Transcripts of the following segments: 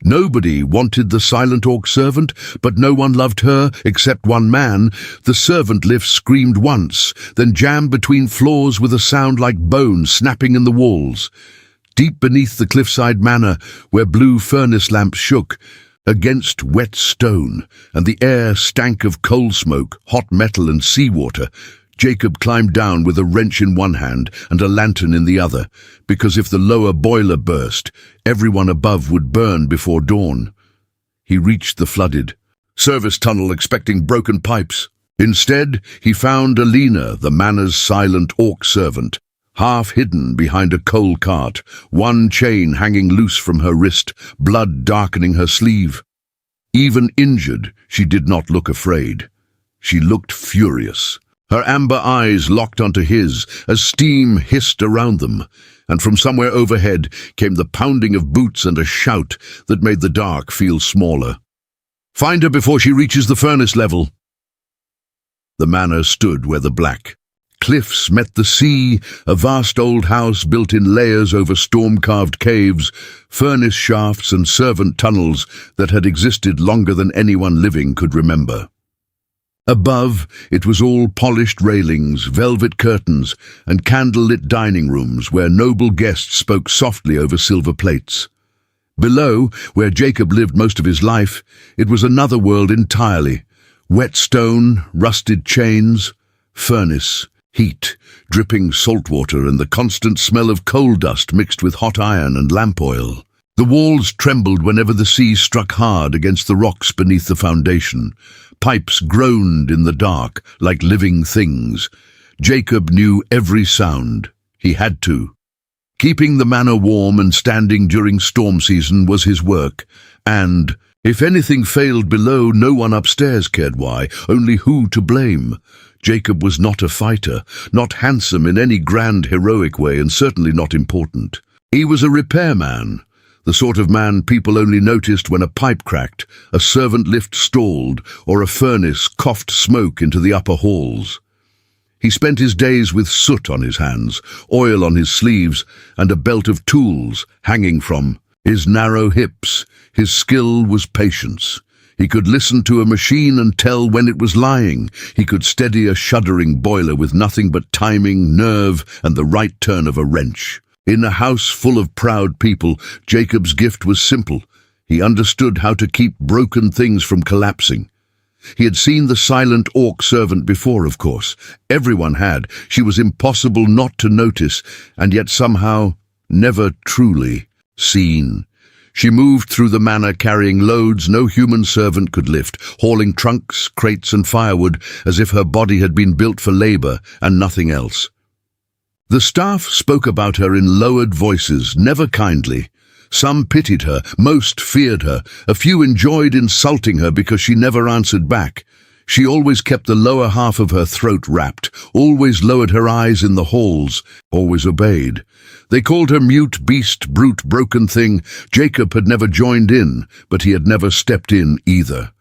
Nobody wanted the silent orc servant, but no one loved her except one man. The servant lift screamed once, then jammed between floors with a sound like bones snapping in the walls. Deep beneath the cliffside manor, where blue furnace lamps shook against wet stone, and the air stank of coal smoke, hot metal and seawater, Jacob climbed down with a wrench in one hand and a lantern in the other, because if the lower boiler burst, everyone above would burn before dawn. He reached the flooded service tunnel expecting broken pipes. Instead, he found Aleena, the manor's silent orc servant, half hidden behind a coal cart, one chain hanging loose from her wrist, blood darkening her sleeve. Even injured, she did not look afraid. She looked furious. Her amber eyes locked onto his as steam hissed around them, and from somewhere overhead came the pounding of boots and a shout that made the dark feel smaller. "Find her before she reaches the furnace level." The manor stood where the black cliffs met the sea, a vast old house built in layers over storm-carved caves, furnace shafts and servant tunnels that had existed longer than anyone living could remember. Above, it was all polished railings, velvet curtains, and candle-lit dining rooms where noble guests spoke softly over silver plates. Below, where Jacob lived most of his life, it was another world entirely. Wet stone, rusted chains, furnace, heat, dripping salt water, and the constant smell of coal dust mixed with hot iron and lamp oil. The walls trembled whenever the sea struck hard against the rocks beneath the foundation. Pipes groaned in the dark like living things. Jacob knew every sound. He had to. Keeping the manor warm and standing during storm season was his work, and if anything failed below, no one upstairs cared why, only who to blame. Jacob was not a fighter, not handsome in any grand heroic way, and certainly not important. He was a repairman. The sort of man people only noticed when a pipe cracked, a servant lift stalled, or a furnace coughed smoke into the upper halls. He spent his days with soot on his hands, oil on his sleeves, and a belt of tools hanging from his narrow hips. His skill was patience. He could listen to a machine and tell when it was lying. He could steady a shuddering boiler with nothing but timing, nerve, and the right turn of a wrench. In a house full of proud people, Jacob's gift was simple. He understood how to keep broken things from collapsing. He had seen the silent orc servant before, of course. Everyone had. She was impossible not to notice, and yet somehow never truly seen. She moved through the manor carrying loads no human servant could lift, hauling trunks, crates and firewood as if her body had been built for labor and nothing else. The staff spoke about her in lowered voices, never kindly. Some pitied her, most feared her, a few enjoyed insulting her because she never answered back. She always kept the lower half of her throat wrapped, always lowered her eyes in the halls, always obeyed. They called her mute, beast, brute, broken thing. Jacob had never joined in, but he had never stepped in either.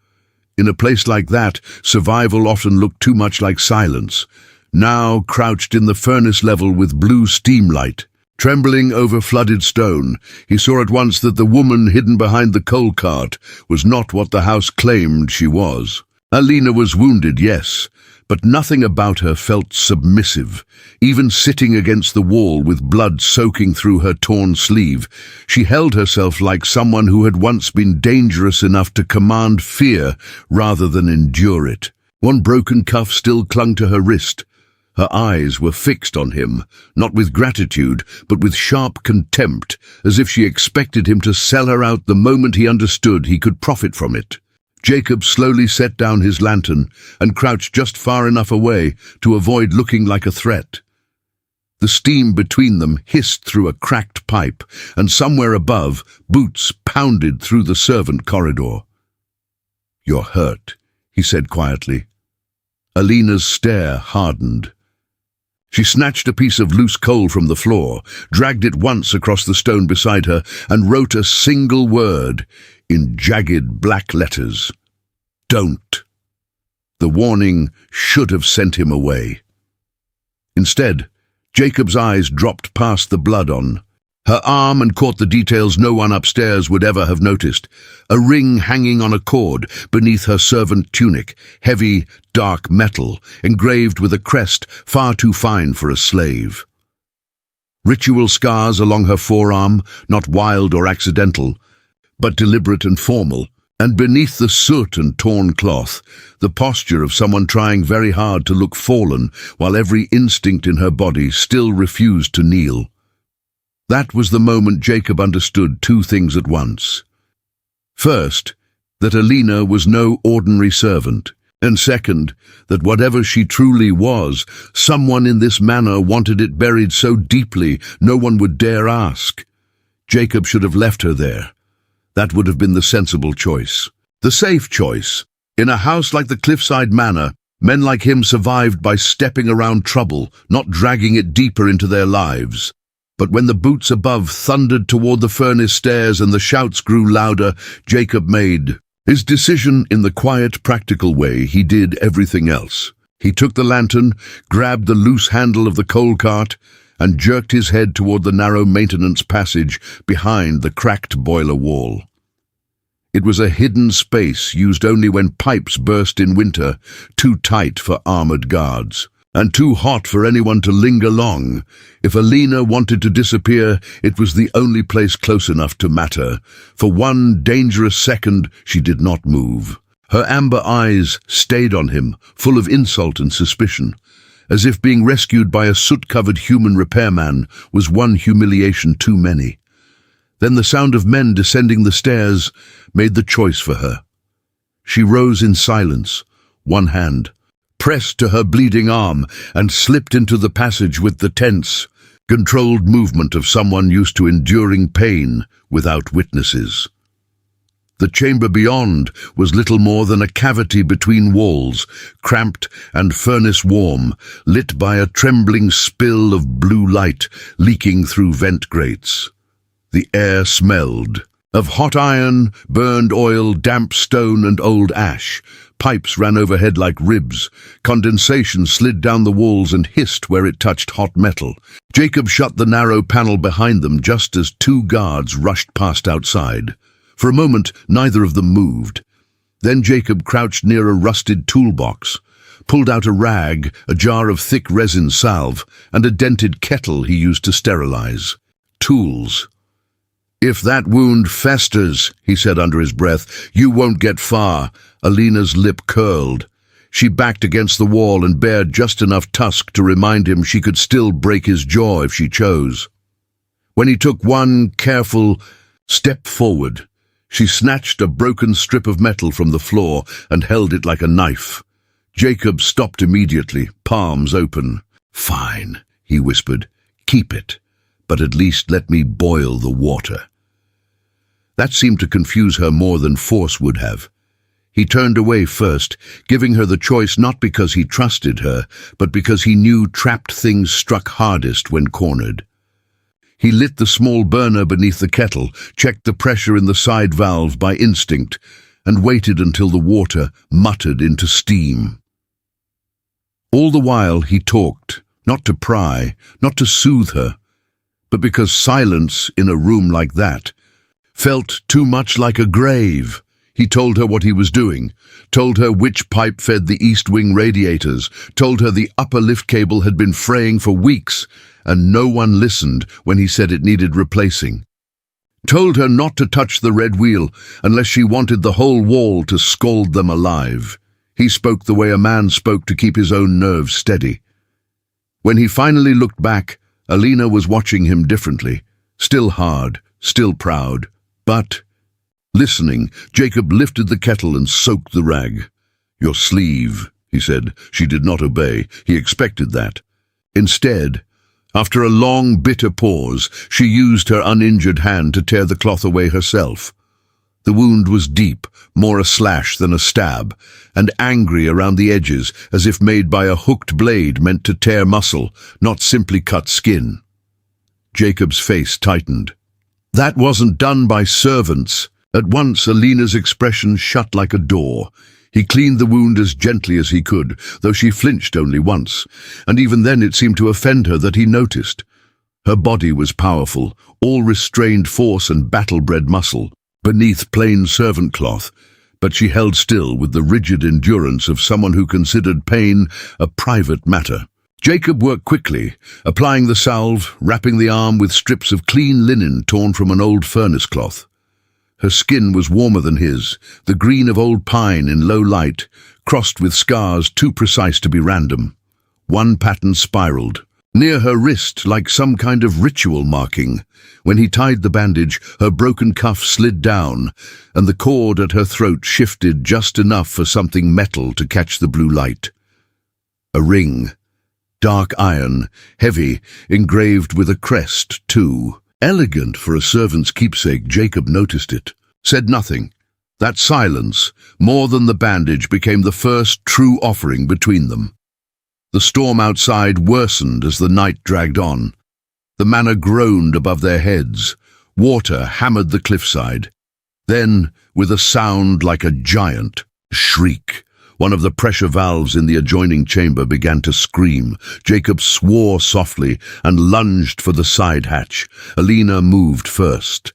In a place like that, survival often looked too much like silence. Now, crouched in the furnace level with blue steam light, trembling over flooded stone, he saw at once that the woman hidden behind the coal cart was not what the house claimed she was. Aleena was wounded, yes, but nothing about her felt submissive. Even sitting against the wall with blood soaking through her torn sleeve, she held herself like someone who had once been dangerous enough to command fear rather than endure it. One broken cuff still clung to her wrist. Her eyes were fixed on him, not with gratitude, but with sharp contempt, as if she expected him to sell her out the moment he understood he could profit from it. Jacob slowly set down his lantern and crouched just far enough away to avoid looking like a threat. The steam between them hissed through a cracked pipe, and somewhere above, boots pounded through the servant corridor. "You're hurt," he said quietly. Aleena's stare hardened. She snatched a piece of loose coal from the floor, dragged it once across the stone beside her, and wrote a single word in jagged black letters. "Don't." The warning should have sent him away. Instead, Jacob's eyes dropped past the blood on Her arm and caught the details no one upstairs would ever have noticed. A ring hanging on a cord beneath her servant tunic, heavy, dark metal, engraved with a crest far too fine for a slave. Ritual scars along her forearm, not wild or accidental, but deliberate and formal, and beneath the soot and torn cloth, the posture of someone trying very hard to look fallen while every instinct in her body still refused to kneel. That was the moment Jacob understood two things at once. First, that Aleena was no ordinary servant, and second, that whatever she truly was, someone in this manor wanted it buried so deeply no one would dare ask. Jacob should have left her there. That would have been the sensible choice. The safe choice. In a house like the Cliffside Manor, men like him survived by stepping around trouble, not dragging it deeper into their lives. But when the boots above thundered toward the furnace stairs and the shouts grew louder, Jacob made his decision in the quiet, practical way he did everything else. He took the lantern, grabbed the loose handle of the coal cart, and jerked his head toward the narrow maintenance passage behind the cracked boiler wall. It was a hidden space used only when pipes burst in winter, too tight for armored guards, and too hot for anyone to linger long. If Aleena wanted to disappear, it was the only place close enough to matter. For one dangerous second, she did not move. Her amber eyes stayed on him, full of insult and suspicion, as if being rescued by a soot-covered human repairman was one humiliation too many. Then the sound of men descending the stairs made the choice for her. She rose in silence, one hand pressed to her bleeding arm, and slipped into the passage with the tense, controlled movement of someone used to enduring pain without witnesses. The chamber beyond was little more than a cavity between walls, cramped and furnace-warm, lit by a trembling spill of blue light leaking through vent grates. The air smelled of hot iron, burned oil, damp stone, and old ash. Pipes ran overhead like ribs. Condensation slid down the walls and hissed where it touched hot metal. Jacob shut the narrow panel behind them just as two guards rushed past outside. For a moment, neither of them moved. Then Jacob crouched near a rusted toolbox, pulled out a rag, a jar of thick resin salve, and a dented kettle he used to sterilize. Tools. "If that wound festers," he said under his breath, "you won't get far." Aleena's lip curled. She backed against the wall and bared just enough tusk to remind him she could still break his jaw if she chose. When he took one careful step forward, she snatched a broken strip of metal from the floor and held it like a knife. Jacob stopped immediately, palms open. "Fine," he whispered. "Keep it. But at least let me boil the water." That seemed to confuse her more than force would have. He turned away first, giving her the choice not because he trusted her, but because he knew trapped things struck hardest when cornered. He lit the small burner beneath the kettle, checked the pressure in the side valve by instinct, and waited until the water muttered into steam. All the while he talked, not to pry, not to soothe her, but because silence in a room like that felt too much like a grave. He told her what he was doing, told her which pipe fed the east wing radiators, told her the upper lift cable had been fraying for weeks, and no one listened when he said it needed replacing. Told her not to touch the red wheel unless she wanted the whole wall to scald them alive. He spoke the way a man spoke to keep his own nerves steady. When he finally looked back, Aleena was watching him differently, still hard, still proud, but listening. Jacob lifted the kettle and soaked the rag. "Your sleeve," he said. She did not obey. He expected that. Instead, after a long, bitter pause, she used her uninjured hand to tear the cloth away herself. The wound was deep, more a slash than a stab, and angry around the edges, as if made by a hooked blade meant to tear muscle, not simply cut skin. Jacob's face tightened. That wasn't done by servants. At once, Aleena's expression shut like a door. He cleaned the wound as gently as he could, though she flinched only once, and even then it seemed to offend her that he noticed. Her body was powerful, all restrained force and battle-bred muscle, beneath plain servant cloth, but she held still with the rigid endurance of someone who considered pain a private matter. Jacob worked quickly, applying the salve, wrapping the arm with strips of clean linen torn from an old furnace cloth. Her skin was warmer than his, the green of old pine in low light, crossed with scars too precise to be random. One pattern spiraled, near her wrist like some kind of ritual marking. When he tied the bandage, her broken cuff slid down, and the cord at her throat shifted just enough for something metal to catch the blue light. A ring. Dark iron, heavy, engraved with a crest, too. Elegant for a servant's keepsake. Jacob noticed it, said nothing. That silence, more than the bandage, became the first true offering between them. The storm outside worsened as the night dragged on. The manor groaned above their heads. Water hammered the cliffside. Then, with a sound like a giant shriek, one of the pressure valves in the adjoining chamber began to scream. Jacob swore softly and lunged for the side hatch. Aleena moved first.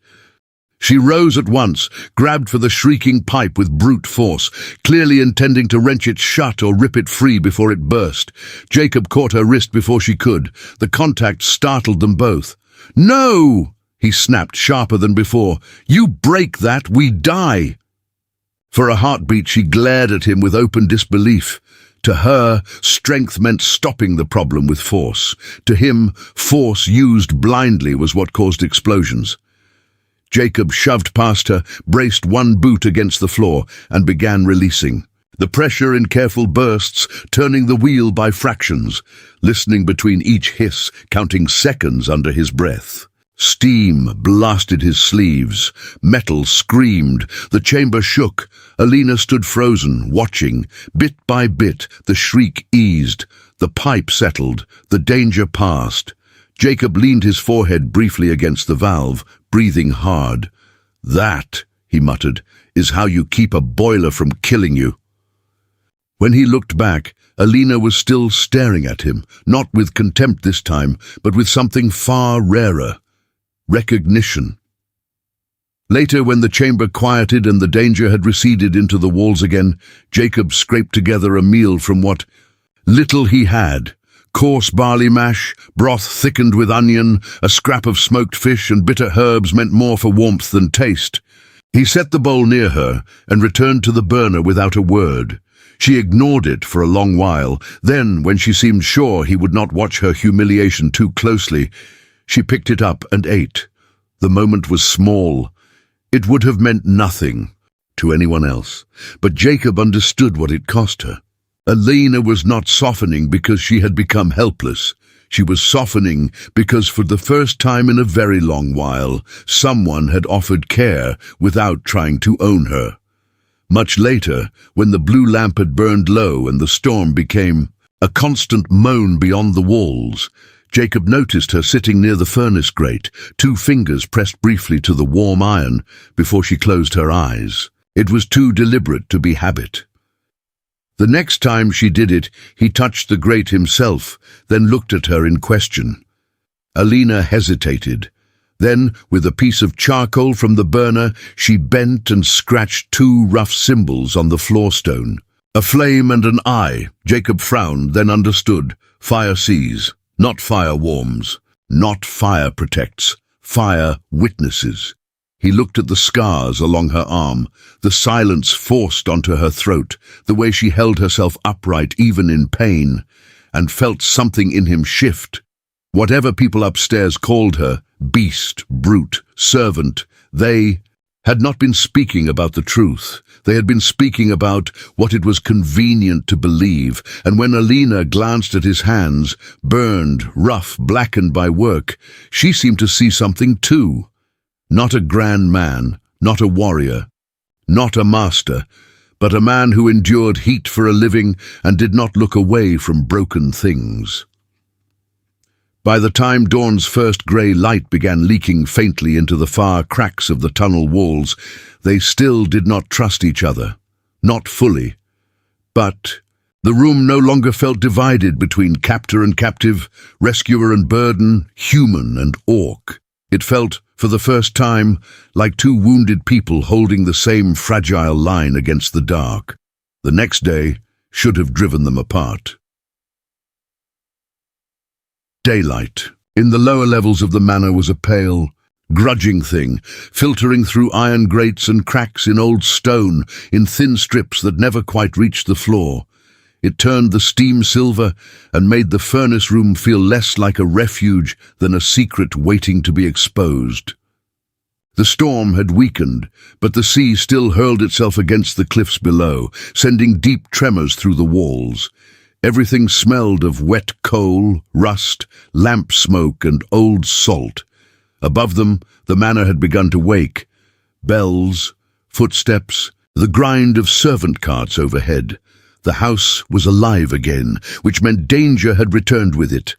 She rose at once, grabbed for the shrieking pipe with brute force, clearly intending to wrench it shut or rip it free before it burst. Jacob caught her wrist before she could. The contact startled them both. "No!" he snapped, sharper than before. "You break that, we die!" For a heartbeat, she glared at him with open disbelief. To her, strength meant stopping the problem with force. To him, force used blindly was what caused explosions. Jacob shoved past her, braced one boot against the floor, and began releasing. The pressure in careful bursts, turning the wheel by fractions, listening between each hiss, counting seconds under his breath. Steam blasted his sleeves. Metal screamed. The chamber shook. Aleena stood frozen, watching. Bit by bit, the shriek eased. The pipe settled. The danger passed. Jacob leaned his forehead briefly against the valve, breathing hard. "That," he muttered, "is how you keep a boiler from killing you." When he looked back, Aleena was still staring at him, not with contempt this time, but with something far rarer. Recognition. Later, when the chamber quieted and the danger had receded into the walls again, Jacob scraped together a meal from what little he had. Coarse barley mash, broth thickened with onion, a scrap of smoked fish and bitter herbs meant more for warmth than taste. He set the bowl near her and returned to the burner without a word. She ignored it for a long while. Then, when she seemed sure he would not watch her humiliation too closely, she picked it up and ate. The moment was small. It would have meant nothing to anyone else, but Jacob understood what it cost her. Aleena was not softening because she had become helpless. She was softening because for the first time in a very long while, someone had offered care without trying to own her. Much later, when the blue lamp had burned low and the storm became a constant moan beyond the walls, Jacob noticed her sitting near the furnace grate, 2 fingers pressed briefly to the warm iron before she closed her eyes. It was too deliberate to be habit. The next time she did it, he touched the grate himself, then looked at her in question. Aleena hesitated. Then, with a piece of charcoal from the burner, she bent and scratched 2 rough symbols on the floor stone. A flame and an eye. Jacob frowned, then understood. Fire sees, not fire warms. Not fire protects. Fire witnesses. He looked at the scars along her arm, the silence forced onto her throat, the way she held herself upright even in pain, and felt something in him shift. Whatever people upstairs called her, beast, brute, servant, they had not been speaking about the truth. They had been speaking about what it was convenient to believe, and when Aleena glanced at his hands, burned, rough, blackened by work, she seemed to see something too. Not a grand man, not a warrior, not a master, but a man who endured heat for a living and did not look away from broken things. By the time dawn's first grey light began leaking faintly into the far cracks of the tunnel walls, they still did not trust each other. Not fully. But The room no longer felt divided between captor and captive, rescuer and burden, human and orc. It felt, for the first time, like two wounded people holding the same fragile line against the dark. The next day should have driven them apart. Daylight. In the lower levels of the manor was a pale, grudging thing, filtering through iron grates and cracks in old stone, in thin strips that never quite reached the floor. It turned the steam silver and made the furnace room feel less like a refuge than a secret waiting to be exposed. The storm had weakened, but the sea still hurled itself against the cliffs below, sending deep tremors through the walls. Everything smelled of wet coal, rust, lamp smoke, and old salt. Above them, the manor had begun to wake. Bells, footsteps, the grind of servant carts overhead. The house was alive again, which meant danger had returned with it.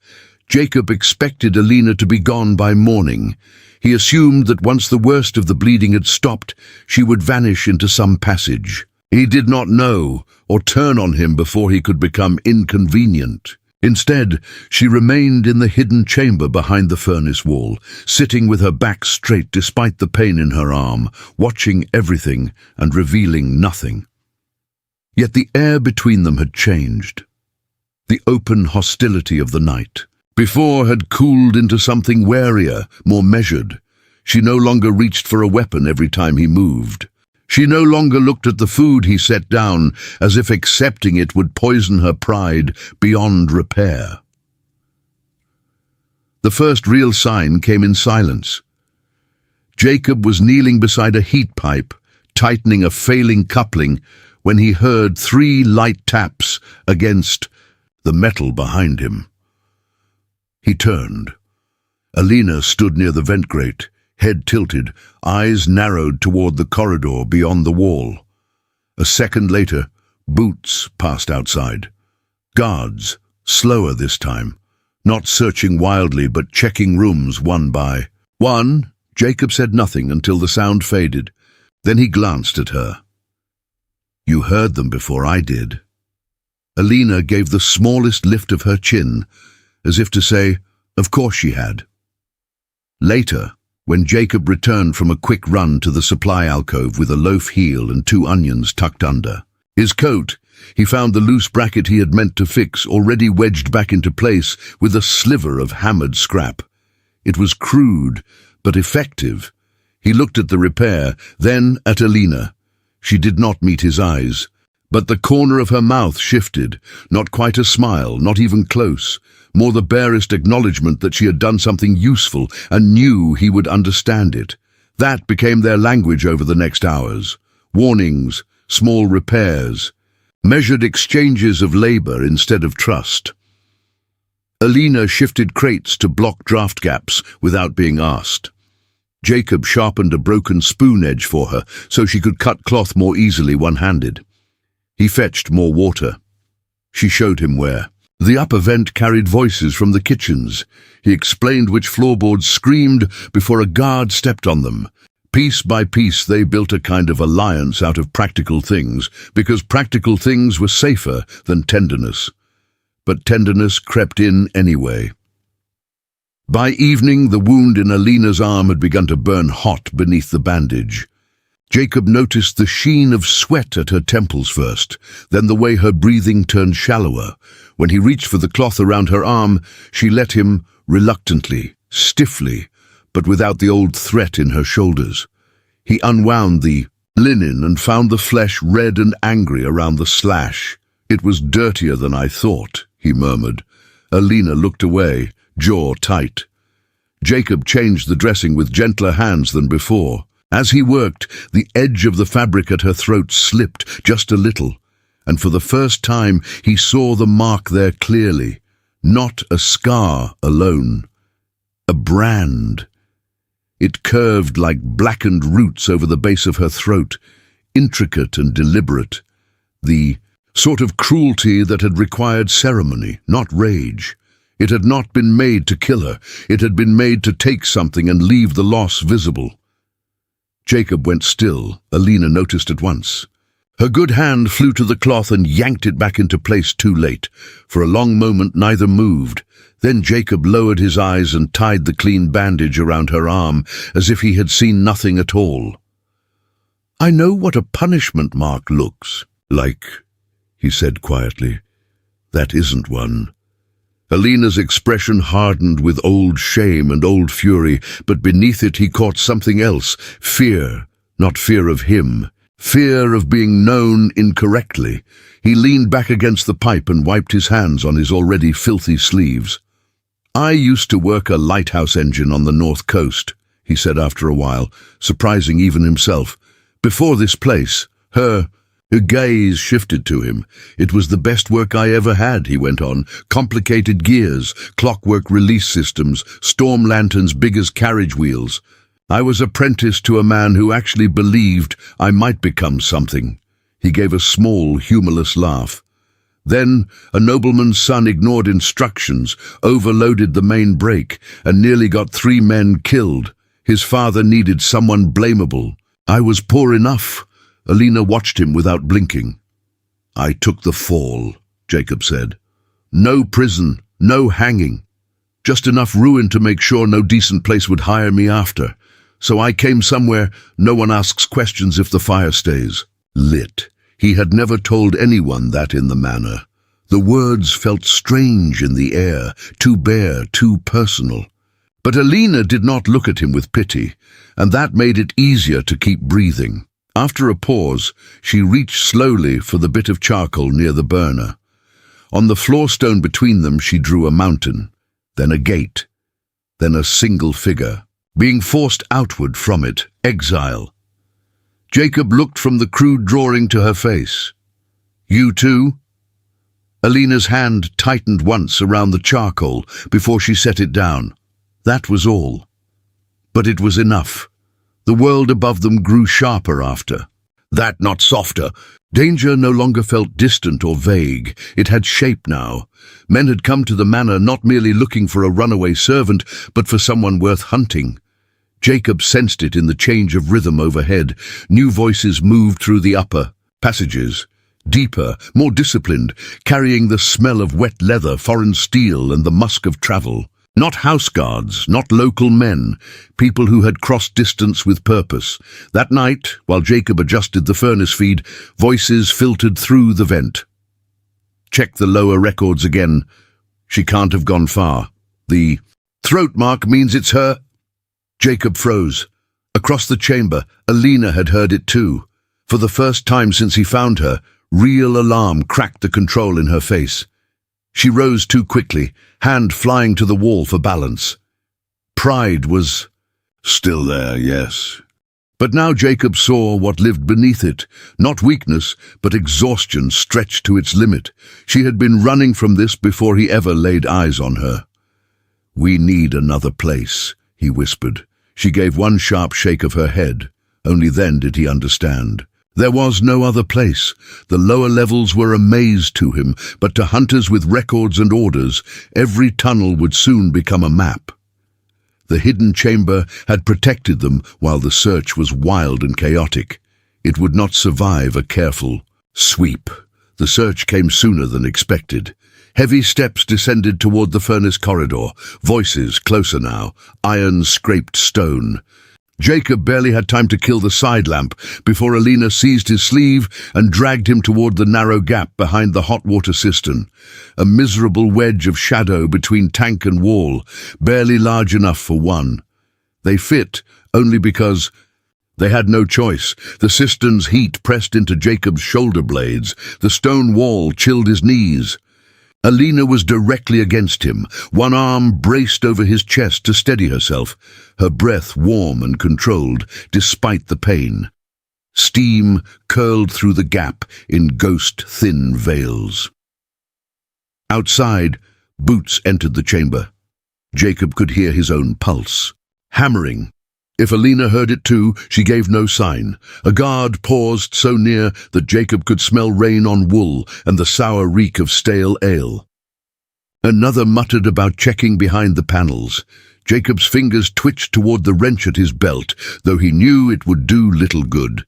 Jacob expected Aleena to be gone by morning. He assumed that once the worst of the bleeding had stopped, she would vanish into some passage. He did not know, or turn on him before he could become inconvenient. Instead, she remained in the hidden chamber behind the furnace wall, sitting with her back straight despite the pain in her arm, watching everything and revealing nothing. Yet the air between them had changed. The open hostility of the night, before, had cooled into something warier, more measured. She no longer reached for a weapon every time he moved. She no longer looked at the food he set down as if accepting it would poison her pride beyond repair. The first real sign came in silence. Jacob was kneeling beside a heat pipe, tightening a failing coupling, when he heard 3 light taps against the metal behind him. He turned. Aleena stood near the vent grate, head tilted, eyes narrowed toward the corridor beyond the wall. A second later, boots passed outside. Guards, slower this time, not searching wildly but checking rooms one by one. Jacob said nothing until the sound faded. Then he glanced at her. "You heard them before I did." Aleena gave the smallest lift of her chin, as if to say, of course she had. Later, when Jacob returned from a quick run to the supply alcove with a loaf heel and 2 onions tucked under his coat, he found the loose bracket he had meant to fix already wedged back into place with a sliver of hammered scrap. It was crude, but effective. He looked at the repair, then at Aleena. She did not meet his eyes, but the corner of her mouth shifted, not quite a smile, not even close, more the barest acknowledgement that she had done something useful and knew he would understand it. That became their language over the next hours. Warnings, small repairs, measured exchanges of labor instead of trust. Aleena shifted crates to block draft gaps without being asked. Jacob sharpened a broken spoon edge for her so she could cut cloth more easily one-handed. He fetched more water. She showed him where. The upper vent carried voices from the kitchens. He explained which floorboards screamed before a guard stepped on them. Piece by piece they built a kind of alliance out of practical things, because practical things were safer than tenderness. But tenderness crept in anyway. By evening, the wound in Aleena's arm had begun to burn hot beneath the bandage. Jacob noticed the sheen of sweat at her temples first, then the way her breathing turned shallower. When he reached for the cloth around her arm, she let him reluctantly, stiffly, but without the old threat in her shoulders. He unwound the linen and found the flesh red and angry around the slash. "It was dirtier than I thought," he murmured. Aleena looked away, jaw tight. Jacob changed the dressing with gentler hands than before. As he worked, the edge of the fabric at her throat slipped just a little, and for the first time he saw the mark there clearly. Not a scar alone. A brand. It curved like blackened roots over the base of her throat, intricate and deliberate. The sort of cruelty that had required ceremony, not rage. It had not been made to kill her. It had been made to take something and leave the loss visible. Jacob went still. Aleena noticed at once. Her good hand flew to the cloth and yanked it back into place too late. For a long moment neither moved. Then Jacob lowered his eyes and tied the clean bandage around her arm, as if he had seen nothing at all. "I know what a punishment mark looks like," he said quietly. "That isn't one." Aleena's expression hardened with old shame and old fury, but beneath it he caught something else, fear, not fear of him. Fear of being known incorrectly. He leaned back against the pipe and wiped his hands on his already filthy sleeves. "I used to work a lighthouse engine on the north coast," he said after a while, surprising even himself. "Before this place, her gaze shifted to him. "It was the best work I ever had," he went on. "Complicated gears, clockwork release systems, storm lanterns big as carriage wheels. I was apprenticed to a man who actually believed I might become something." He gave a small, humorless laugh. "Then a nobleman's son ignored instructions, overloaded the main brake, and nearly got 3 men killed. His father needed someone blamable. I was poor enough." Aleena watched him without blinking. "I took the fall," Jacob said. "No prison, no hanging. Just enough ruin to make sure no decent place would hire me after. So I came somewhere no one asks questions if the fire stays lit." He had never told anyone that in the manor. The words felt strange in the air, too bare, too personal. But Aleena did not look at him with pity, and that made it easier to keep breathing. After a pause, she reached slowly for the bit of charcoal near the burner. On the floor stone between them she drew a mountain, then a gate, then a single figure, being forced outward from it, exile. Jacob looked from the crude drawing to her face. "You too?" Aleena's hand tightened once around the charcoal before she set it down. That was all. But it was enough. The world above them grew sharper after. That, not softer. Danger no longer felt distant or vague. It had shape now. Men had come to the manor not merely looking for a runaway servant, but for someone worth hunting. Jacob sensed it in the change of rhythm overhead. New voices moved through the upper passages, deeper, more disciplined, carrying the smell of wet leather, foreign steel, and the musk of travel. Not house guards, not local men, people who had crossed distance with purpose. That night, while Jacob adjusted the furnace feed, voices filtered through the vent. "Check the lower records again. She can't have gone far. The throat mark means it's her." Jacob froze. Across the chamber, Aleena had heard it too. For the first time since he found her, real alarm cracked the control in her face. She rose too quickly, hand flying to the wall for balance. Pride was still there, yes. But now Jacob saw what lived beneath it. Not weakness, but exhaustion stretched to its limit. She had been running from this before he ever laid eyes on her. "We need another place," he whispered. She gave one sharp shake of her head. Only then did he understand. There was no other place. The lower levels were a maze to him, but to hunters with records and orders, every tunnel would soon become a map. The hidden chamber had protected them while the search was wild and chaotic. It would not survive a careful sweep. The search came sooner than expected. Heavy steps descended toward the furnace corridor, voices closer now, iron scraped stone. Jacob barely had time to kill the side lamp before Aleena seized his sleeve and dragged him toward the narrow gap behind the hot water cistern, a miserable wedge of shadow between tank and wall, barely large enough for one. They fit only because they had no choice. The cistern's heat pressed into Jacob's shoulder blades. The stone wall chilled his knees. Aleena was directly against him, one arm braced over his chest to steady herself, her breath warm and controlled, despite the pain. Steam curled through the gap in ghost-thin veils. Outside, boots entered the chamber. Jacob could hear his own pulse, hammering. If Aleena heard it too, she gave no sign. A guard paused so near that Jacob could smell rain on wool and the sour reek of stale ale. Another muttered about checking behind the panels. Jacob's fingers twitched toward the wrench at his belt, though he knew it would do little good.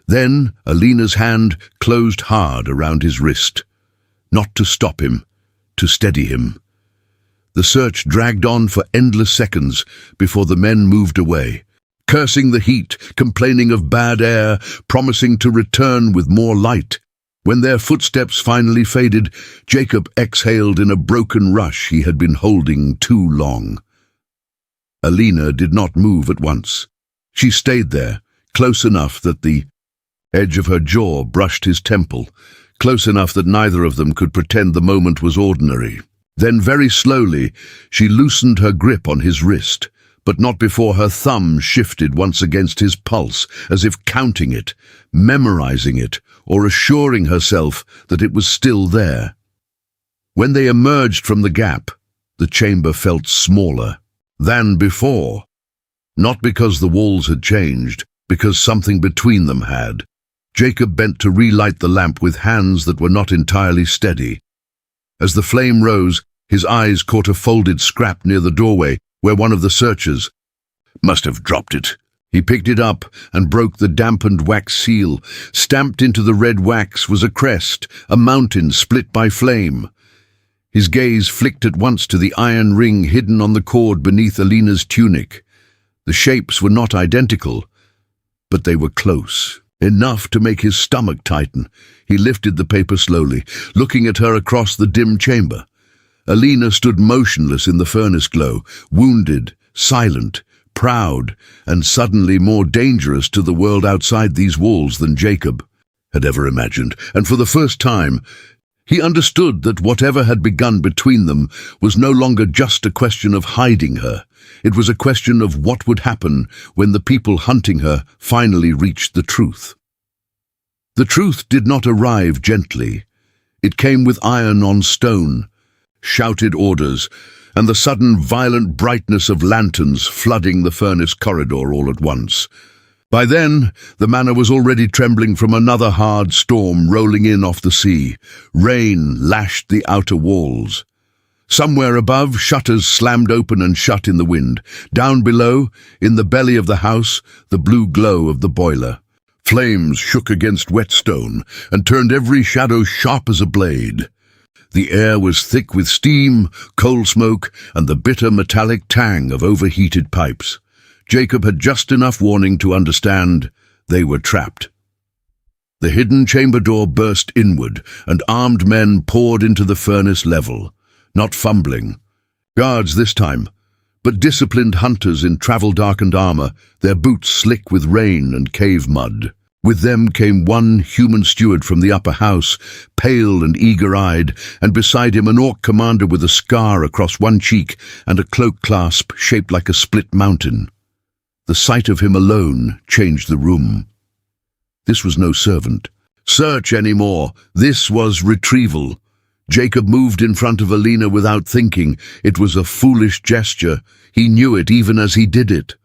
Then Aleena's hand closed hard around his wrist. Not to stop him, to steady him. The search dragged on for endless seconds before the men moved away, cursing the heat, complaining of bad air, promising to return with more light. When their footsteps finally faded, Jacob exhaled in a broken rush he had been holding too long. Aleena did not move at once. She stayed there, close enough that the edge of her jaw brushed his temple, close enough that neither of them could pretend the moment was ordinary. Then very slowly, she loosened her grip on his wrist, but not before her thumb shifted once against his pulse, as if counting it, memorizing it, or assuring herself that it was still there. When they emerged from the gap, the chamber felt smaller than before. Not because the walls had changed, because something between them had. Jacob bent to relight the lamp with hands that were not entirely steady. As the flame rose, his eyes caught a folded scrap near the doorway, where one of the searchers must have dropped it. He picked it up and broke the dampened wax seal. Stamped into the red wax was a crest, a mountain split by flame. His gaze flicked at once to the iron ring hidden on the cord beneath Aleena's tunic. The shapes were not identical, but they were close. Enough to make his stomach tighten. He lifted the paper slowly, looking at her across the dim chamber. Aleena stood motionless in the furnace glow, wounded, silent, proud, and suddenly more dangerous to the world outside these walls than Jacob had ever imagined. And for the first time, he understood that whatever had begun between them was no longer just a question of hiding her. It was a question of what would happen when the people hunting her finally reached the truth. The truth did not arrive gently. It came with iron on stone, shouted orders, and the sudden violent brightness of lanterns flooding the furnace corridor all at once. By then, the manor was already trembling from another hard storm rolling in off the sea. Rain lashed the outer walls. Somewhere above, shutters slammed open and shut in the wind. Down below, in the belly of the house, the blue glow of the boiler. Flames shook against whetstone and turned every shadow sharp as a blade. The air was thick with steam, coal smoke, and the bitter metallic tang of overheated pipes. Jacob had just enough warning to understand they were trapped. The hidden chamber door burst inward, and armed men poured into the furnace level, not fumbling. Guards this time, but disciplined hunters in travel-darkened armor, their boots slick with rain and cave mud. With them came one human steward from the upper house, pale and eager-eyed, and beside him an orc commander with a scar across one cheek and a cloak clasp shaped like a split mountain. The sight of him alone changed the room. This was no servant. Search anymore. This was retrieval. Jacob moved in front of Aleena without thinking. It was a foolish gesture. He knew it even as he did it.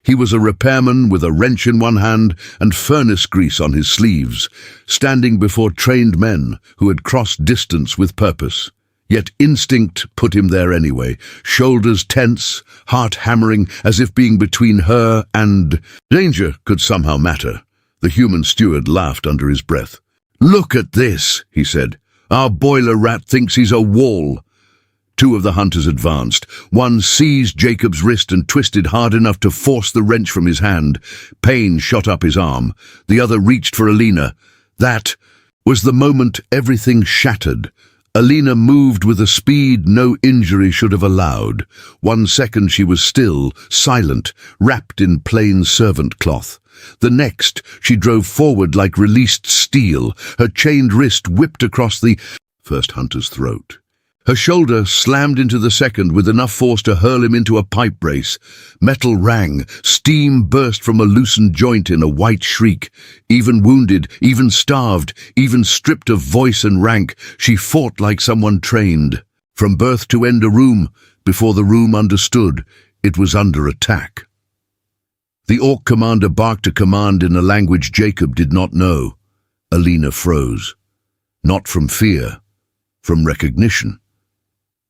He was a repairman with a wrench in one hand and furnace grease on his sleeves, standing before trained men who had crossed distance with purpose. Yet instinct put him there anyway, shoulders tense, heart hammering, as if being between her and danger could somehow matter. The human steward laughed under his breath. "Look at this," he said. "Our boiler rat thinks he's a wall." Two of the hunters advanced. One seized Jacob's wrist and twisted hard enough to force the wrench from his hand. Pain shot up his arm. The other reached for Aleena. That was the moment everything shattered. Aleena moved with a speed no injury should have allowed. 1 second she was still, silent, wrapped in plain servant cloth. The next, she drove forward like released steel. Her chained wrist whipped across the first hunter's throat. Her shoulder slammed into the second with enough force to hurl him into a pipe brace. Metal rang, steam burst from a loosened joint in a white shriek. Even wounded, even starved, even stripped of voice and rank, she fought like someone trained. From birth to end a room, before the room understood, it was under attack. The orc commander barked a command in a language Jacob did not know. Aleena froze. Not from fear, from recognition.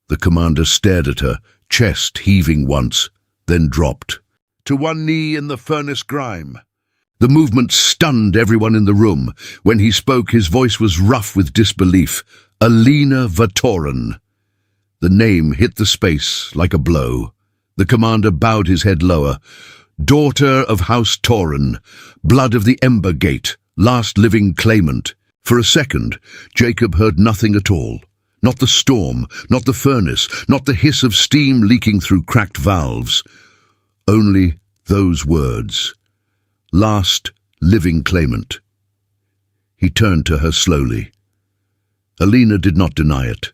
The commander stared at her, chest heaving once, then dropped. To one knee in the furnace grime. The movement stunned everyone in the room. When he spoke, his voice was rough with disbelief. Aleena Vatoran. The name hit the space like a blow. The commander bowed his head lower. Daughter of House Tauren, blood of the Ember Gate, last living claimant. For a second, Jacob heard nothing at all. Not the storm, not the furnace, not the hiss of steam leaking through cracked valves. Only those words. Last living claimant. He turned to her slowly. Aleena did not deny it.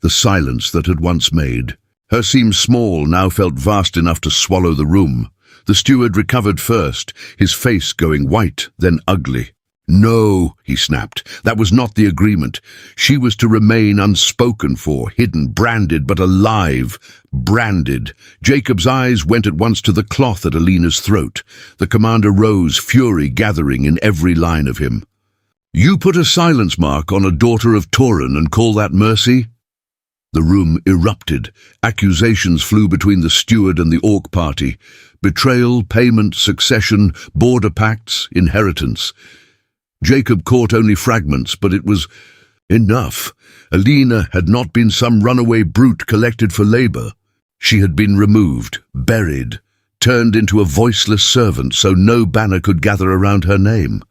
The silence that had once made. Her seam small now felt vast enough to swallow the room. The steward recovered first, his face going white, then ugly. No, he snapped. That was not the agreement. She was to remain unspoken for, hidden, branded, but alive. Branded. Jacob's eyes went at once to the cloth at Aleena's throat. The commander rose, fury gathering in every line of him. You put a silence mark on a daughter of Tauren and call that mercy? The room erupted. Accusations flew between the steward and the Orc party. Betrayal, payment, succession, border pacts, inheritance. Jacob caught only fragments, but it was enough. Aleena had not been some runaway brute collected for labor. She had been removed, buried, turned into a voiceless servant so no banner could gather around her name.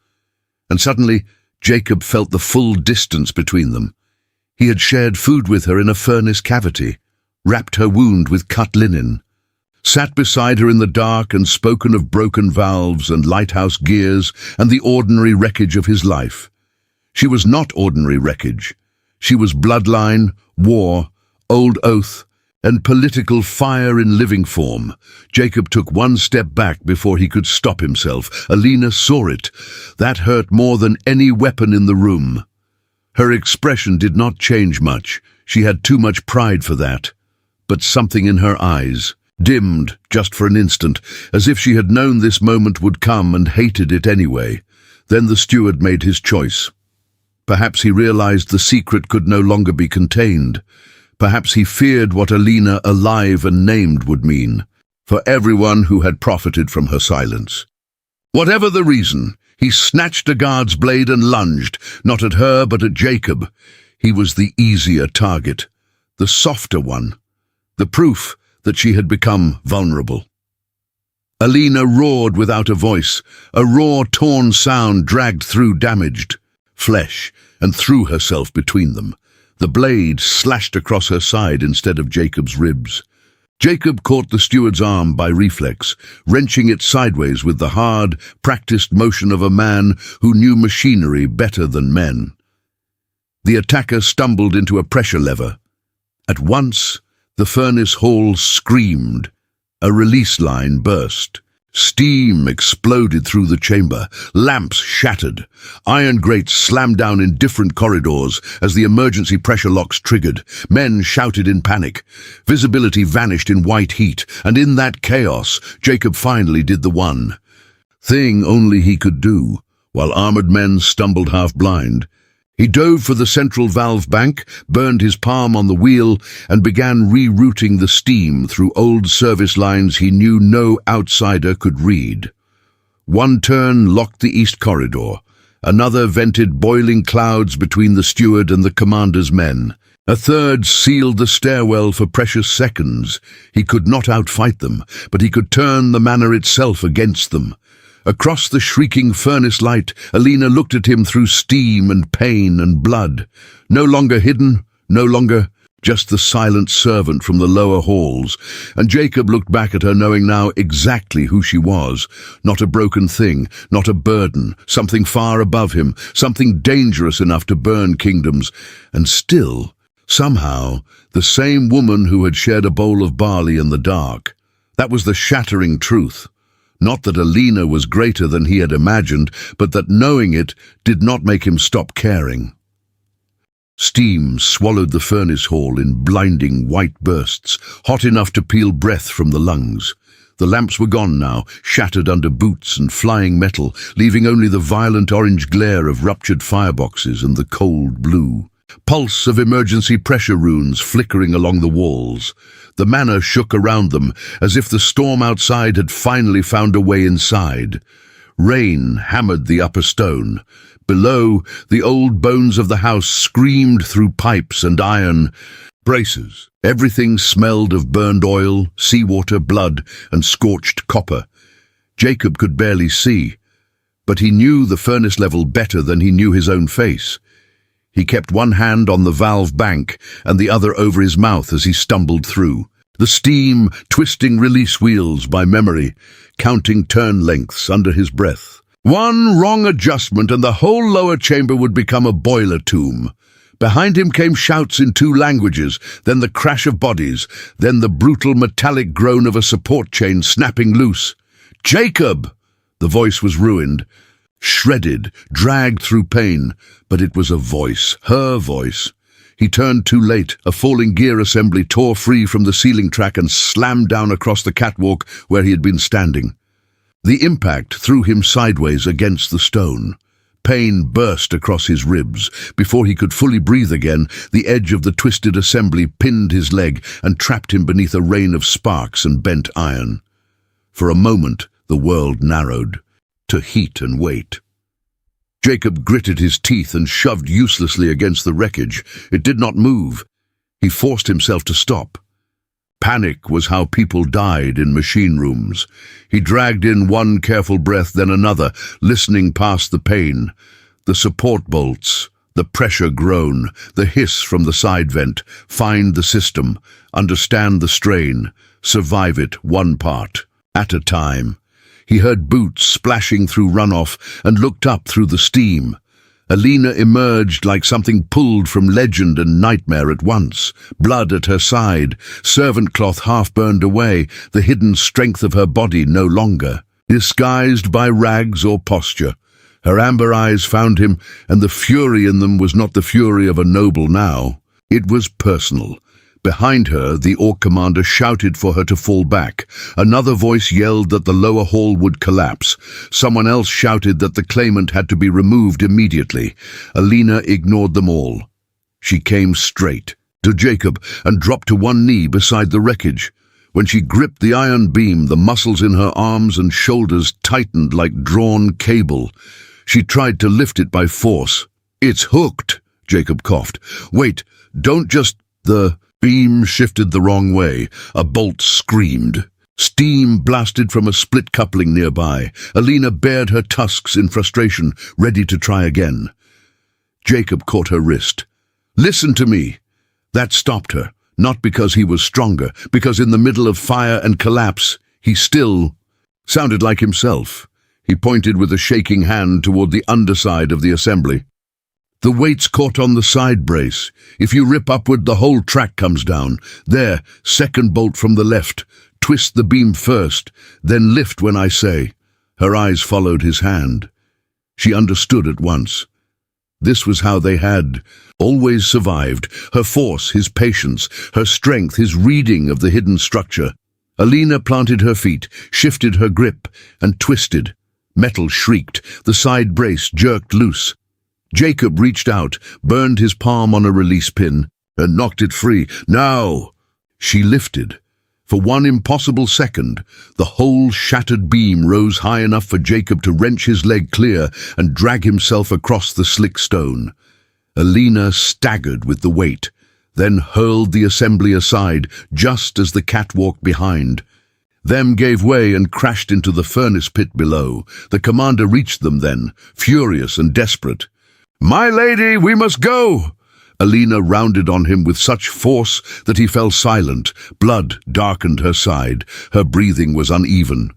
And suddenly, Jacob felt the full distance between them. He had shared food with her in a furnace cavity, wrapped her wound with cut linen, sat beside her in the dark and spoken of broken valves and lighthouse gears and the ordinary wreckage of his life. She was not ordinary wreckage. She was bloodline, war, old oath, and political fire in living form. Jacob took one step back before he could stop himself. Aleena saw it. That hurt more than any weapon in the room. Her expression did not change much. She had too much pride for that. But something in her eyes dimmed just for an instant, as if she had known this moment would come and hated it anyway. Then the steward made his choice. Perhaps he realized the secret could no longer be contained. Perhaps he feared what Aleena alive and named would mean, for everyone who had profited from her silence. Whatever the reason, he snatched a guard's blade and lunged, not at her but at Jacob. He was the easier target, the softer one, the proof that she had become vulnerable. Aleena roared without a voice, a raw, torn sound dragged through damaged flesh and threw herself between them. The blade slashed across her side instead of Jacob's ribs. Jacob caught the steward's arm by reflex, wrenching it sideways with the hard, practiced motion of a man who knew machinery better than men. The attacker stumbled into a pressure lever. At once, the furnace hall screamed. A release line burst. Steam exploded through the chamber. Lamps shattered. Iron grates slammed down in different corridors as the emergency pressure locks triggered. Men shouted in panic. Visibility vanished in white heat, and in that chaos, Jacob finally did the one thing only he could do, while armored men stumbled half-blind. He dove for the central valve bank, burned his palm on the wheel, and began rerouting the steam through old service lines he knew no outsider could read. One turn locked the east corridor. Another vented boiling clouds between the steward and the commander's men. A third sealed the stairwell for precious seconds. He could not outfight them, but he could turn the manor itself against them. Across the shrieking furnace light, Aleena looked at him through steam and pain and blood. No longer hidden, no longer just the silent servant from the lower halls. And Jacob looked back at her knowing now exactly who she was. Not a broken thing, not a burden, something far above him, something dangerous enough to burn kingdoms. And still, somehow, the same woman who had shared a bowl of barley in the dark. That was the shattering truth. Not that Aleena was greater than he had imagined, but that knowing it did not make him stop caring. Steam swallowed the furnace hall in blinding white bursts, hot enough to peel breath from the lungs. The lamps were gone now, shattered under boots and flying metal, leaving only the violent orange glare of ruptured fireboxes and the cold blue. Pulse of emergency pressure runes flickering along the walls. The manor shook around them, as if the storm outside had finally found a way inside. Rain hammered the upper stone. Below, the old bones of the house screamed through pipes and iron braces. Everything smelled of burned oil, seawater, blood, and scorched copper. Jacob could barely see, but he knew the furnace level better than he knew his own face. He kept one hand on the valve bank and the other over his mouth as he stumbled through. The steam twisting release wheels by memory, counting turn lengths under his breath. One wrong adjustment and the whole lower chamber would become a boiler tomb. Behind him came shouts in 2 languages, then the crash of bodies, then the brutal metallic groan of a support chain snapping loose. "Jacob!" The voice was ruined, shredded, dragged through pain, but it was a voice, her voice. He turned too late. A falling gear assembly tore free from the ceiling track and slammed down across the catwalk where he had been standing. The impact threw him sideways against the stone. Pain burst across his ribs. Before he could fully breathe again, the edge of the twisted assembly pinned his leg and trapped him beneath a rain of sparks and bent iron. For a moment, the world narrowed to heat and weight. Jacob gritted his teeth and shoved uselessly against the wreckage. It did not move. He forced himself to stop. Panic was how people died in machine rooms. He dragged in one careful breath, then another, listening past the pain. The support bolts, the pressure groan, the hiss from the side vent. Find the system, understand the strain, survive it one part at a time. He heard boots splashing through runoff and looked up through the steam. Aleena emerged like something pulled from legend and nightmare at once. Blood at her side, servant cloth half burned away, the hidden strength of her body no longer, disguised by rags or posture. Her amber eyes found him, and the fury in them was not the fury of a noble now. It was personal. Behind her, the Orc commander shouted for her to fall back. Another voice yelled that the lower hall would collapse. Someone else shouted that the claimant had to be removed immediately. Aleena ignored them all. She came straight to Jacob and dropped to one knee beside the wreckage. When she gripped the iron beam, the muscles in her arms and shoulders tightened like drawn cable. She tried to lift it by force. "It's hooked," Jacob coughed. "Wait, don't just..." The beam shifted the wrong way. A bolt screamed. Steam blasted from a split coupling nearby. Aleena bared her tusks in frustration, ready to try again. Jacob caught her wrist. "Listen to me." That stopped her, not because he was stronger, because in the middle of fire and collapse, he still sounded like himself. He pointed with a shaking hand toward the underside of the assembly. "The weight's caught on the side brace. If you rip upward, the whole track comes down. There, second bolt from the left. Twist the beam first, then lift when I say." Her eyes followed his hand. She understood at once. This was how they had always survived. Her force, his patience, her strength, his reading of the hidden structure. Aleena planted her feet, shifted her grip, and twisted. Metal shrieked. The side brace jerked loose. Jacob reached out, burned his palm on a release pin, and knocked it free. "Now!" She lifted. For one impossible second, the whole shattered beam rose high enough for Jacob to wrench his leg clear and drag himself across the slick stone. Aleena staggered with the weight, then hurled the assembly aside just as the catwalk behind. Them gave way and crashed into the furnace pit below. The commander reached them then, furious and desperate. "My lady, we must go!" Aleena rounded on him with such force that he fell silent. Blood darkened her side. Her breathing was uneven.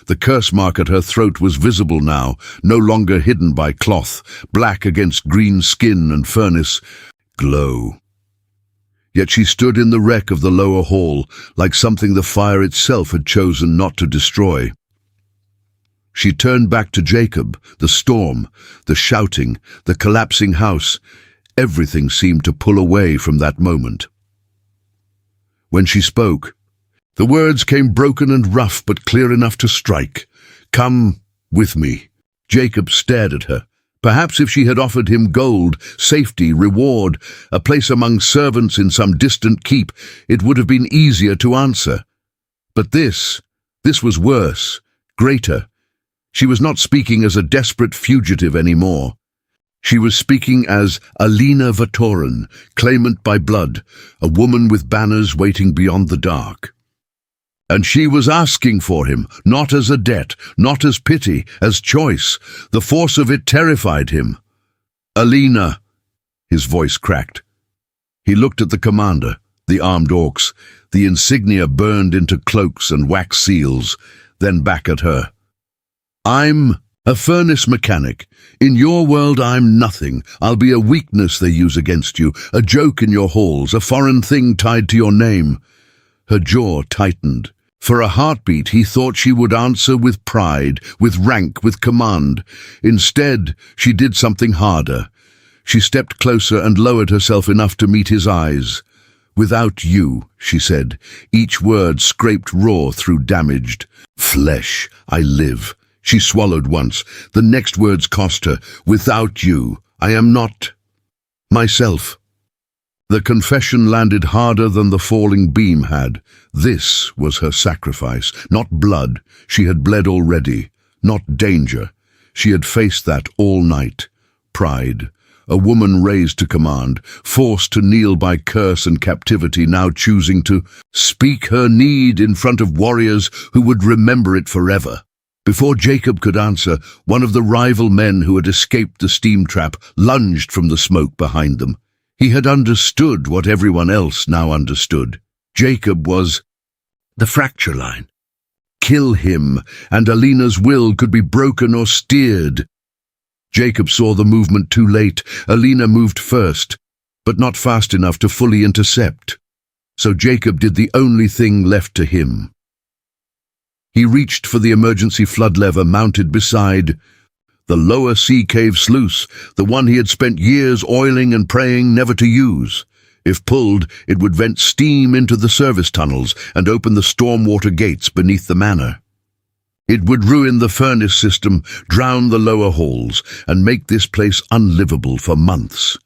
The curse mark at her throat was visible now, no longer hidden by cloth, black against green skin and furnace glow. Yet she stood in the wreck of the lower hall, like something the fire itself had chosen not to destroy. She turned back to Jacob, the storm, the shouting, the collapsing house. Everything seemed to pull away from that moment. When she spoke, the words came broken and rough but clear enough to strike. "Come with me." Jacob stared at her. Perhaps if she had offered him gold, safety, reward, a place among servants in some distant keep, it would have been easier to answer. But this was worse, greater. She was not speaking as a desperate fugitive anymore. She was speaking as Aleena Vatoran, claimant by blood, a woman with banners waiting beyond the dark. And she was asking for him, not as a debt, not as pity, as choice. The force of it terrified him. "Aleena," his voice cracked. He looked at the commander, the armed orcs, the insignia burned into cloaks and wax seals, then back at her. "I'm a furnace mechanic. In your world, I'm nothing. I'll be a weakness they use against you, a joke in your halls, a foreign thing tied to your name." Her jaw tightened. For a heartbeat, he thought she would answer with pride, with rank, with command. Instead, she did something harder. She stepped closer and lowered herself enough to meet his eyes. "Without you," she said, each word scraped raw through damaged flesh. "I live." She swallowed once. The next words cost her. "Without you, I am not myself." The confession landed harder than the falling beam had. This was her sacrifice. Not blood. She had bled already. Not danger. She had faced that all night. Pride. A woman raised to command, forced to kneel by curse and captivity, now choosing to speak her need in front of warriors who would remember it forever. Before Jacob could answer, one of the rival men who had escaped the steam trap lunged from the smoke behind them. He had understood what everyone else now understood. Jacob was the fracture line. Kill him, and Aleena's will could be broken or steered. Jacob saw the movement too late. Aleena moved first, but not fast enough to fully intercept. So Jacob did the only thing left to him. He reached for the emergency flood lever mounted beside the lower sea cave sluice, the one he had spent years oiling and praying never to use. If pulled, it would vent steam into the service tunnels and open the stormwater gates beneath the manor. It would ruin the furnace system, drown the lower halls, and make this place unlivable for months.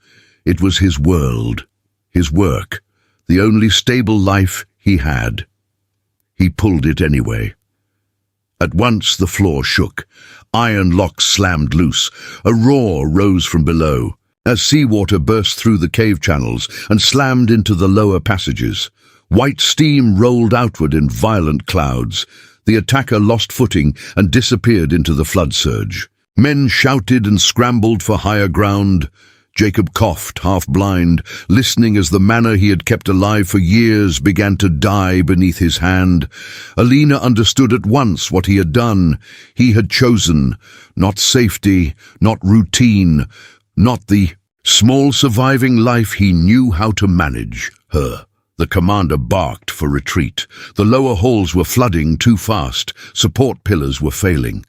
It was his world, his work, the only stable life he had. He pulled it anyway. At once the floor shook. Iron locks slammed loose. A roar rose from below, as seawater burst through the cave channels and slammed into the lower passages. White steam rolled outward in violent clouds. The attacker lost footing and disappeared into the flood surge. Men shouted and scrambled for higher ground. Jacob coughed, half-blind, listening as the manor he had kept alive for years began to die beneath his hand. Aleena understood at once what he had done. He had chosen, not safety, not routine, not the small surviving life he knew how to manage. Her. The commander barked for retreat. The lower halls were flooding too fast. Support pillars were failing.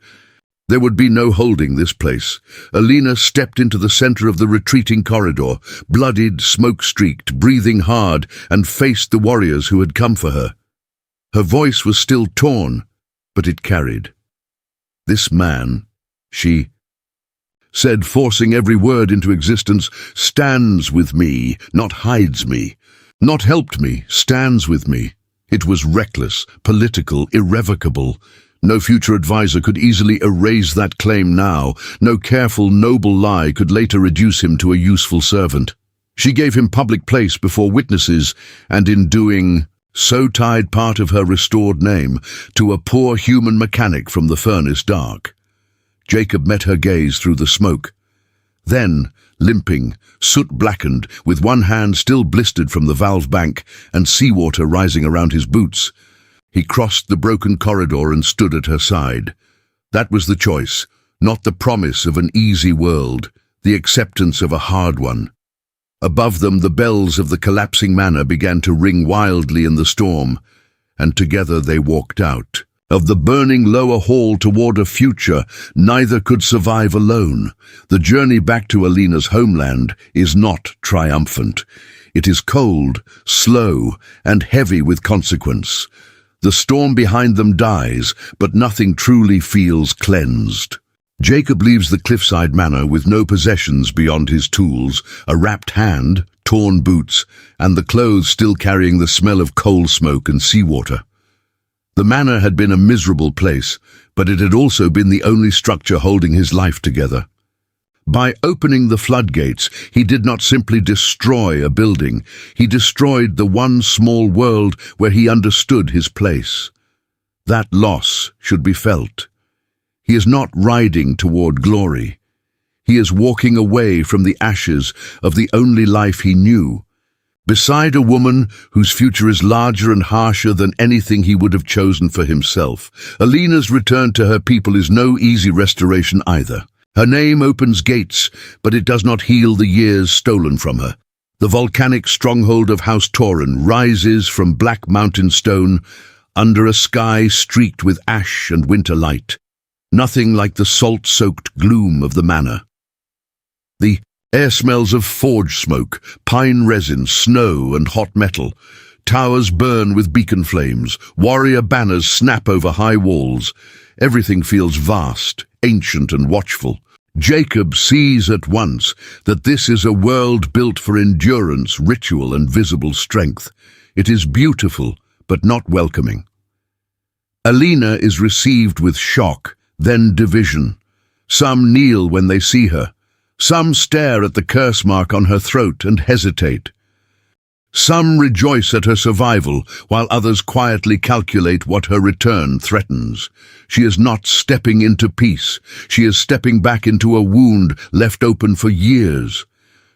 There would be no holding this place. Aleena stepped into the center of the retreating corridor, bloodied, smoke-streaked, breathing hard, and faced the warriors who had come for her. Her voice was still torn, but it carried. "This man," she said, forcing every word into existence, "stands with me, not hides me. Not helped me, stands with me." It was reckless, political, irrevocable. No future advisor could easily erase that claim now. No careful, noble lie could later reduce him to a useful servant. She gave him public place before witnesses, and in doing so tied part of her restored name to a poor human mechanic from the furnace dark. Jacob met her gaze through the smoke. Then, limping, soot-blackened, with one hand still blistered from the valve bank and seawater rising around his boots, he crossed the broken corridor and stood at her side. That was the choice, not the promise of an easy world, the acceptance of a hard one. Above them, the bells of the collapsing manor began to ring wildly in the storm, and together they walked out. Of the burning lower hall toward a future, neither could survive alone. The journey back to Aleena's homeland is not triumphant. It is cold, slow, and heavy with consequence. The storm behind them dies, but nothing truly feels cleansed. Jacob leaves the cliffside manor with no possessions beyond his tools, a wrapped hand, torn boots, and the clothes still carrying the smell of coal smoke and seawater. The manor had been a miserable place, but it had also been the only structure holding his life together. By opening the floodgates, he did not simply destroy a building, he destroyed the one small world where he understood his place. That loss should be felt. He is not riding toward glory. He is walking away from the ashes of the only life he knew, beside a woman whose future is larger and harsher than anything he would have chosen for himself. Aleena's return to her people is no easy restoration either. Her name opens gates, but it does not heal the years stolen from her. The volcanic stronghold of House Tauren rises from black mountain stone under a sky streaked with ash and winter light. Nothing like the salt-soaked gloom of the manor. The air smells of forge smoke, pine resin, snow, and hot metal. Towers burn with beacon flames. Warrior banners snap over high walls. Everything feels vast, ancient, and watchful. Jacob sees at once that this is a world built for endurance, ritual, and visible strength. It is beautiful, but not welcoming. Aleena is received with shock, then division. Some kneel when they see her. Some stare at the curse mark on her throat and hesitate. Some rejoice at her survival, while others quietly calculate what her return threatens. She is not stepping into peace. She is stepping back into a wound left open for years.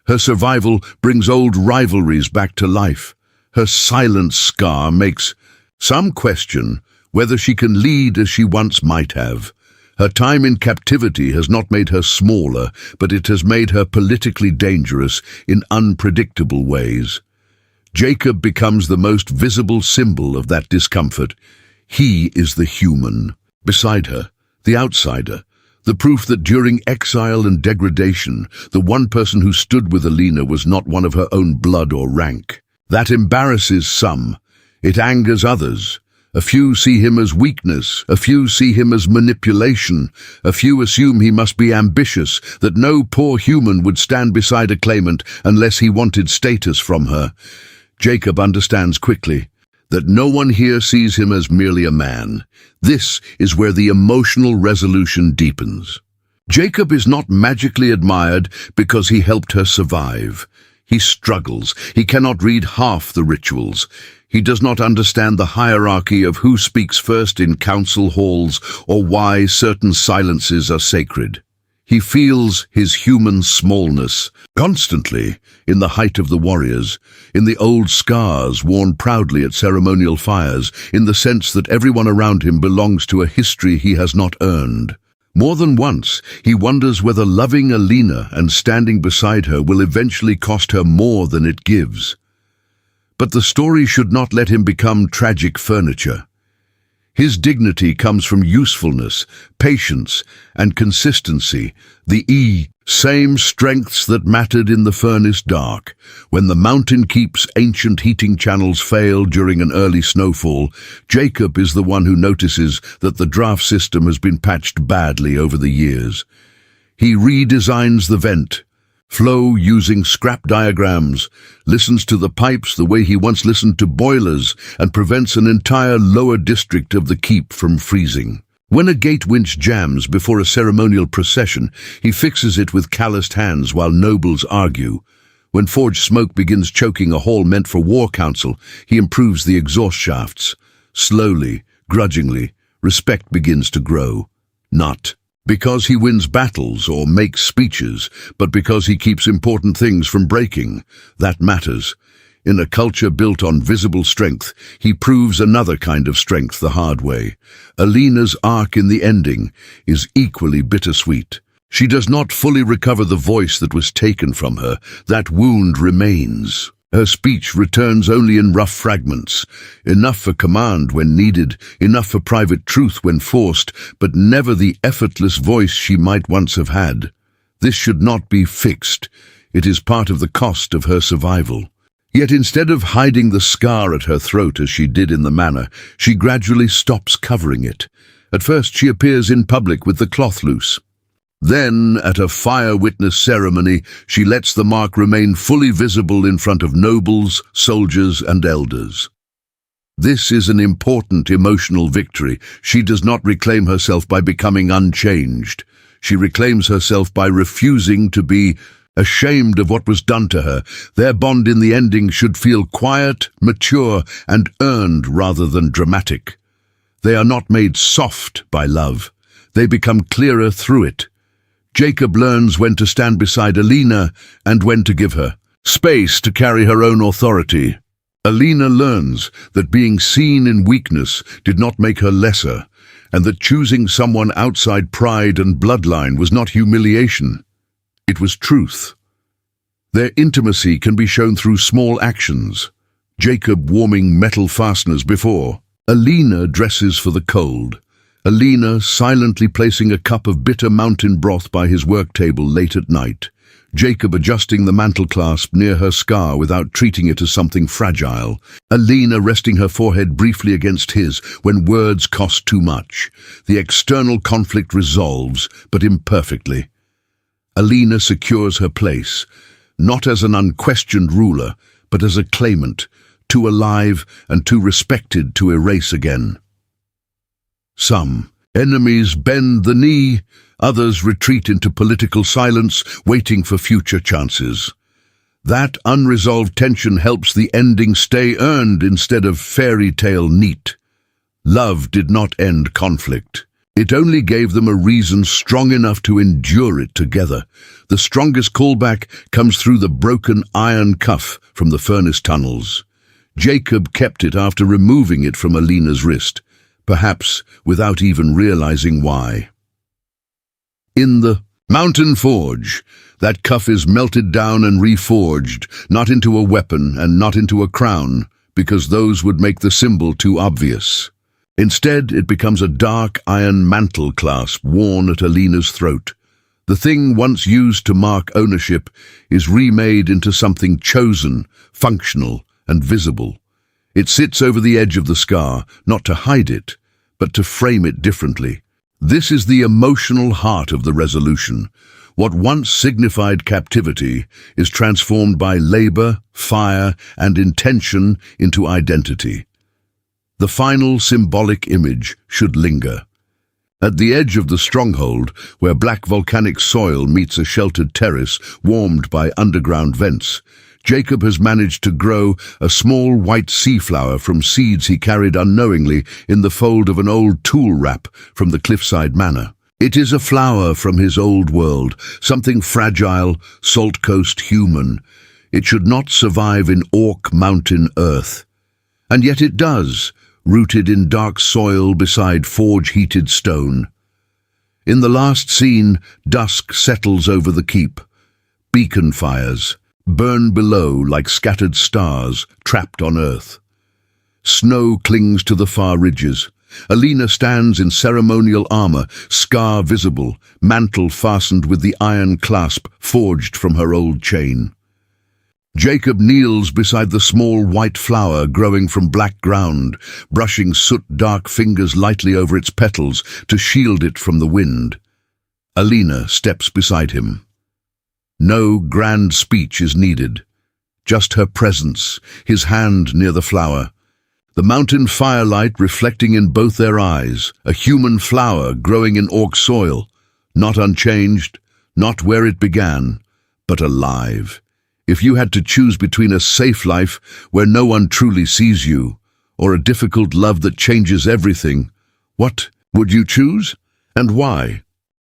Her survival brings old rivalries back to life. Her silent scar makes some question whether she can lead as she once might have. Her time in captivity has not made her smaller, but it has made her politically dangerous in unpredictable ways. Jacob becomes the most visible symbol of that discomfort. He is the human. Beside her, the outsider, the proof that during exile and degradation, the one person who stood with Aleena was not one of her own blood or rank. That embarrasses some. It angers others. A few see him as weakness, a few see him as manipulation, a few assume he must be ambitious, that no poor human would stand beside a claimant unless he wanted status from her. Jacob understands quickly that no one here sees him as merely a man. This is where the emotional resolution deepens. Jacob is not magically admired because he helped her survive. He struggles. He cannot read half the rituals. He does not understand the hierarchy of who speaks first in council halls or why certain silences are sacred. He feels his human smallness constantly in the height of the warriors, in the old scars worn proudly at ceremonial fires, in the sense that everyone around him belongs to a history he has not earned. More than once, he wonders whether loving Aleena and standing beside her will eventually cost her more than it gives. But the story should not let him become tragic furniture. His dignity comes from usefulness, patience, and consistency, the same strengths that mattered in the furnace dark. When the mountain keep's ancient heating channels fail during an early snowfall, Jacob is the one who notices that the draft system has been patched badly over the years. He redesigns the vent flow using scrap diagrams, listens to the pipes the way he once listened to boilers, and prevents an entire lower district of the keep from freezing. When a gate winch jams before a ceremonial procession, he fixes it with calloused hands while nobles argue. When forged smoke begins choking a hall meant for war council, he improves the exhaust shafts. Slowly, grudgingly, respect begins to grow. Not because he wins battles or makes speeches, but because he keeps important things from breaking. That matters. In a culture built on visible strength, he proves another kind of strength the hard way. Aleena's arc in the ending is equally bittersweet. She does not fully recover the voice that was taken from her. That wound remains. Her speech returns only in rough fragments, enough for command when needed, enough for private truth when forced, but never the effortless voice she might once have had. This should not be fixed. It is part of the cost of her survival. Yet instead of hiding the scar at her throat as she did in the manor, she gradually stops covering it. At first she appears in public with the cloth loose. Then, at a fire witness ceremony, she lets the mark remain fully visible in front of nobles, soldiers, and elders. This is an important emotional victory. She does not reclaim herself by becoming unchanged. She reclaims herself by refusing to be ashamed of what was done to her. Their bond in the ending should feel quiet, mature, and earned rather than dramatic. They are not made soft by love. They become clearer through it. Jacob learns when to stand beside Aleena and when to give her space to carry her own authority. Aleena learns that being seen in weakness did not make her lesser, and that choosing someone outside pride and bloodline was not humiliation. It was truth. Their intimacy can be shown through small actions. Jacob warming metal fasteners before. Aleena dresses for the cold. Aleena silently placing a cup of bitter mountain broth by his work table late at night. Jacob adjusting the mantle clasp near her scar without treating it as something fragile. Aleena resting her forehead briefly against his when words cost too much. The external conflict resolves, but imperfectly. Aleena secures her place, not as an unquestioned ruler, but as a claimant, too alive and too respected to erase again. Some enemies bend the knee, others retreat into political silence, waiting for future chances. That unresolved tension helps the ending stay earned instead of fairy tale neat. Love did not end conflict. It only gave them a reason strong enough to endure it together. The strongest callback comes through the broken iron cuff from the furnace tunnels. Jacob kept it after removing it from Aleena's wrist, perhaps without even realizing why. In the mountain forge, that cuff is melted down and reforged, not into a weapon and not into a crown, because those would make the symbol too obvious. Instead, it becomes a dark iron mantle clasp worn at Aleena's throat. The thing once used to mark ownership is remade into something chosen, functional, and visible. It sits over the edge of the scar, not to hide it, but to frame it differently. This is the emotional heart of the resolution. What once signified captivity is transformed by labor, fire, and intention into identity. The final symbolic image should linger. At the edge of the stronghold, where black volcanic soil meets a sheltered terrace warmed by underground vents, Jacob has managed to grow a small white sea flower from seeds he carried unknowingly in the fold of an old tool wrap from the cliffside manor. It is a flower from his old world, something fragile, salt coast human. It should not survive in Orc Mountain earth. And yet it does, rooted in dark soil beside forge-heated stone. In the last scene, dusk settles over the keep. Beacon fires burn below like scattered stars trapped on earth. Snow clings to the far ridges. Aleena stands in ceremonial armor, scar visible, mantle fastened with the iron clasp forged from her old chain. Jacob kneels beside the small white flower growing from black ground, brushing soot-dark fingers lightly over its petals to shield it from the wind. Aleena steps beside him. No grand speech is needed, just her presence, his hand near the flower. The mountain firelight reflecting in both their eyes, a human flower growing in Orc soil, not unchanged, not where it began, but alive. If you had to choose between a safe life where no one truly sees you, or a difficult love that changes everything, what would you choose, and why?